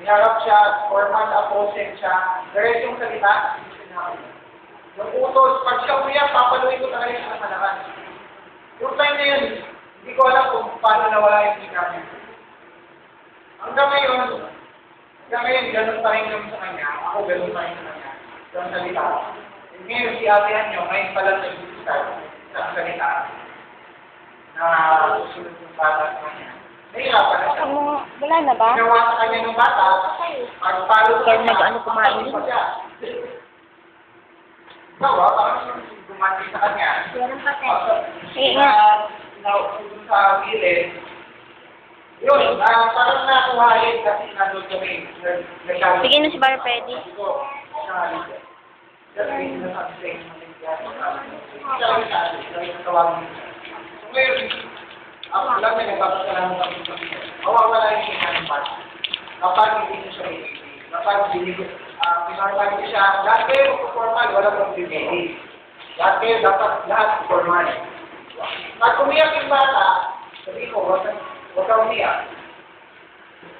Iharap siya, formal approach siya, direct yung salita. Yung utos, pag siya umiyak, papaluin ko talaga siya sa malakan. Yung time na yun, hindi ko alam kung paano nawala yung ika niya. Hanggang ngayon, ganun pa rin yung sa kanya. Ako, ganun pa rin sa kanya. Yung salita. Ngayon, si Abihan nyo, ngayon pala nag-start sa salita. Na susunod yung bata sa kanya. Nahihirapan na siya. Wala na ba? Ginawa sa kanya ng bata, pagpalo sa kanya, nag-ano kumain? Ikaw, parang gumati sa kanya. Sige nga. Sa gilid, yun, parang nakuhain kasi nandun kami. Sige na si Bar Freddy. Ngayon, ako lang na nagpapasalamat kami sa mga. Mawawala yung sinanipan. Kapag hindi siya ibigay. Kapag hindi pinarmal niya siya, lahat kayo formal, wala pang bibigay. Lahat kayo dapat lahat formal. Pag umiyak yung bata, sabi ko, huwag ka umiyak.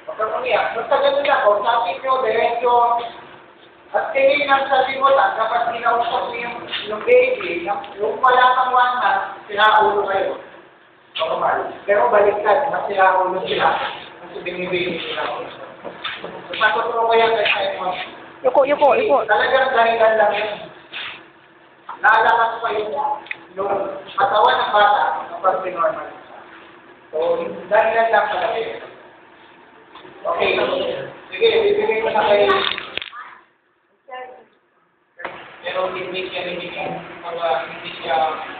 Huwag ka umiyak. Basta ganun lang, kung sabi nyo, diretso, at kayo yung sabi mo lang, kapag kinausap mo yung baby, yung wala kang 1 month, sinaulo kayo. Normal. Pero baliktad, mas sinaulo sila. Kasi binibigay sila. Sakot mo ko yan kay Simon. Yuko. Talagang dahilan lang yun. Lalakas pa yung katawan ng bata kapag pinormal. So, dahilan lang talaga yun. Okay. Sige, bibigay ko na kayo. Pero hindi siya hindi siya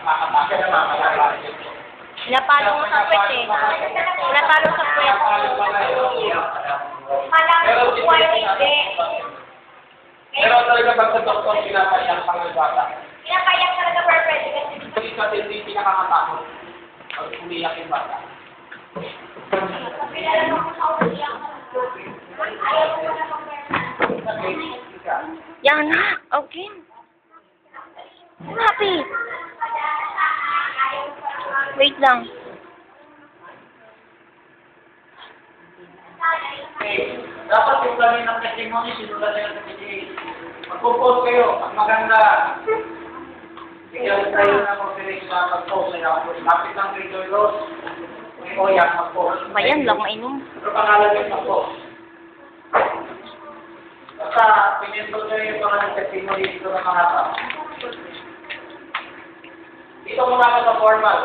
makakapagod na makakapagod. Napalo mo sa puwet eh. Napalo sa puwet. Pero pero talaga pag sa doktor, pinapayak pang bata. Pinapayak talaga perfect. Kasi hindi pinakakatakot pag umiyak yung bata. Yan na. Okay. Happy. Wait lang. Okay. Dapat yung kami ng testimony, sinulat nyo sa PGA. Mag-post kayo, ang maganda. Bigyan tayo na confidence sa pag-post. Lapit lang kay Joy Rose. May oyak mag-post. Bayan lang mainom. Pero pangalan yung mag-post. Basta, pinintol nyo yung mga ng testimony dito na mga tao. Dito muna ka sa formal.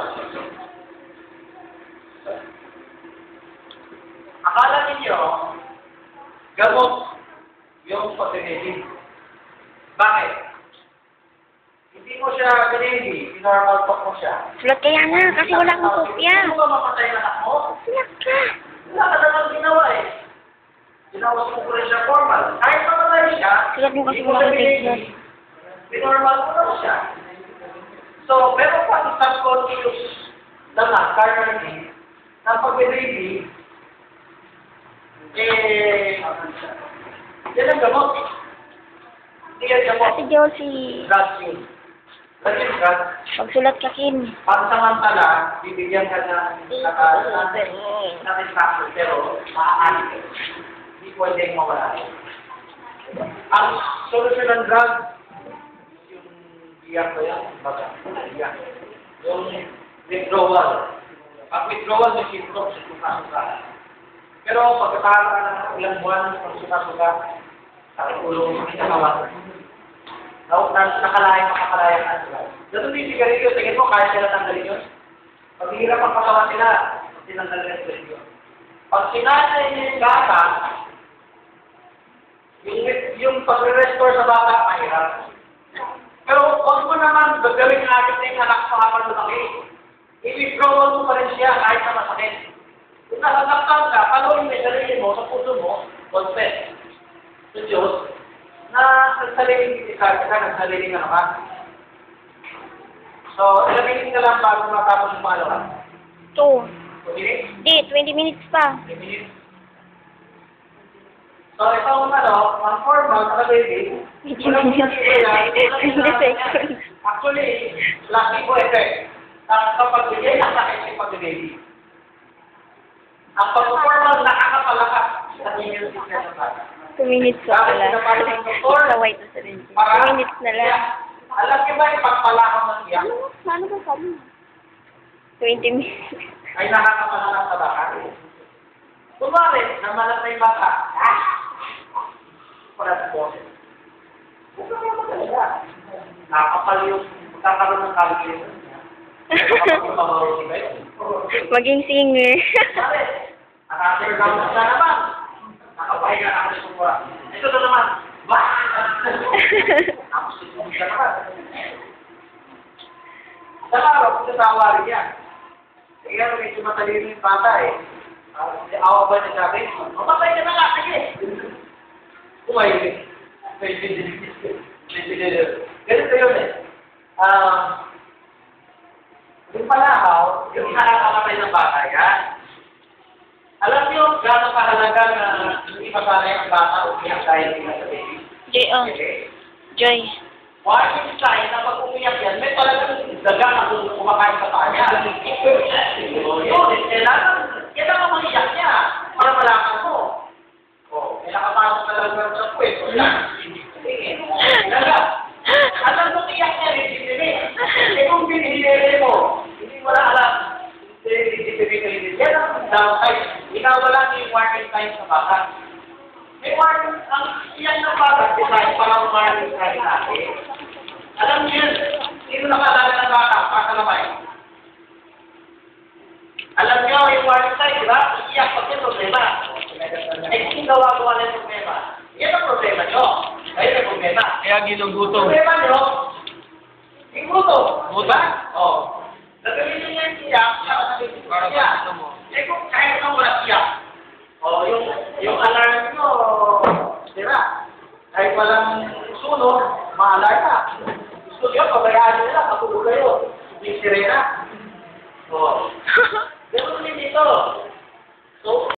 Akala ninyo, gamot yung pag-dinedi. Bakit? Hindi mo siya dinedi, normal talk mo siya. Sulat kaya na, kasi wala akong kopya. Hindi mo ba mapatay na anak mo? Sulat ka. Wala ka naman ginawa eh. Ginawa mo ko rin siya formal. Kahit mamatay siya, Sulat mo kasi hindi mo wala siya akong dinedi. kopya. Normal mo na siya. So, meron pang subconscious na carnally, na pag-dinedi, yan ang gamot. Hindi yan gamot. Ate Josie. Drugs yun. Kasi drugs, Magsulat ka, Kim. pansamantala, bibigyan ka ng satisfaction, pero maaari ka. Hindi pwedeng mawala. Ang solusyon ng drug, yung biyak ko yan, baga, biyak. Yung withdrawal. Ang withdrawal ng symptoms, suka-suka. Pero pagkatara ka ng ilang buwan, pag suka-suka, sa ulo, nakalayan ka sila. Dato din sigarilyo, tingin mo, kaya sila tanggalin yun? Paghihirap ang katawan sila, tinanggal rin sigarilyo. Pag sinanay niya yung bata, yung pag-restore sa bata, mahirap. Pero kung mo naman, gagawin na agad na yung anak sa kapal lumaki, i-withdrawal mo pa rin siya kahit na masakit. Kung nakasaktan ka, paluin mo yung sarili mo sa puso mo, confess sa Diyos, na nagsaliling ka, nagsaliling ano ka. So, ilang minutes ka lang bago matapos yung pangalawa? 2. 2 minutes? Di, 20 minutes pa. 3 minutes? So, itong ang formal sa baby, 20 minutes. 20 seconds. Actually, placebo effect. Kapag bigay, nakakit yung pag-baby. Ang pag-formal nakakapalakas sa tingin bibigyan ng bata. 2 minutes pa Bakit pala. pinapalit ng doktor? Sa white na 17. Para- 2 minutes na lang. Alam niyo ba yung pagpalakam ng iyak? Ano ba sabi? 20 minutes. Ay nakakapalakas sa baka. Kumari, namalat na yung bata. Wala sa boses. Huwag ka naman talaga. Nakapal yung magkakaroon ng calculation niya. Nakapagpapamaro ba yun? Maging singer. Kumari, nakapagpapamaro na naman. Nakapahiga na ako sa kumura. Ito na naman. Bah! Tapos susunod ka naman. Sa araw, kung sasawari niya. Kaya medyo matalino yung bata eh. Awa ba niya sabi? Mamatay ka na nga, sige. Kumain. Ganito yun eh. Yung palahaw, yung nakakamatay ng bata yan. Alam niyo, gano'ng kahalaga na hindi masanay ang bata o umiyak dahil nila sa baby? Joy, oh. Joy. Warning sign na pag umiyak yan, may talagang daga na kumakain sa kanya. Yun, kailangan ang umiyak niya para malaman mo. O, may nakapasok na lang sa puwet. Alam mo, iyak niya, hindi. Eh kung binihili mo, hindi mo na alam. Yan ang downside. Inawala niyo yung warning sign sa bata. May warning, ang iyak ng bata, design para warning sign natin. Alam niyo yun, sino nakalala ng bata, pasalamay. Alam niyo, yung warning sign, di ba? Iyak pag yung problema. Eh, kung gawa-gawa na yung problema, yan ang problema niyo. Ayun ang problema. Kaya ginugutom. Problema niyo, yung gutom. Diba? Oo. Nagamitin niya yung iyak, Para sa mo. eh kung kaya ka wala iyak, yung alarm nyo, sira. Kahit walang sunog, maalarm na. Gusto nyo, pabayaan nyo na, matulog kayo. Hindi sirena. Oo. Ganun din dito.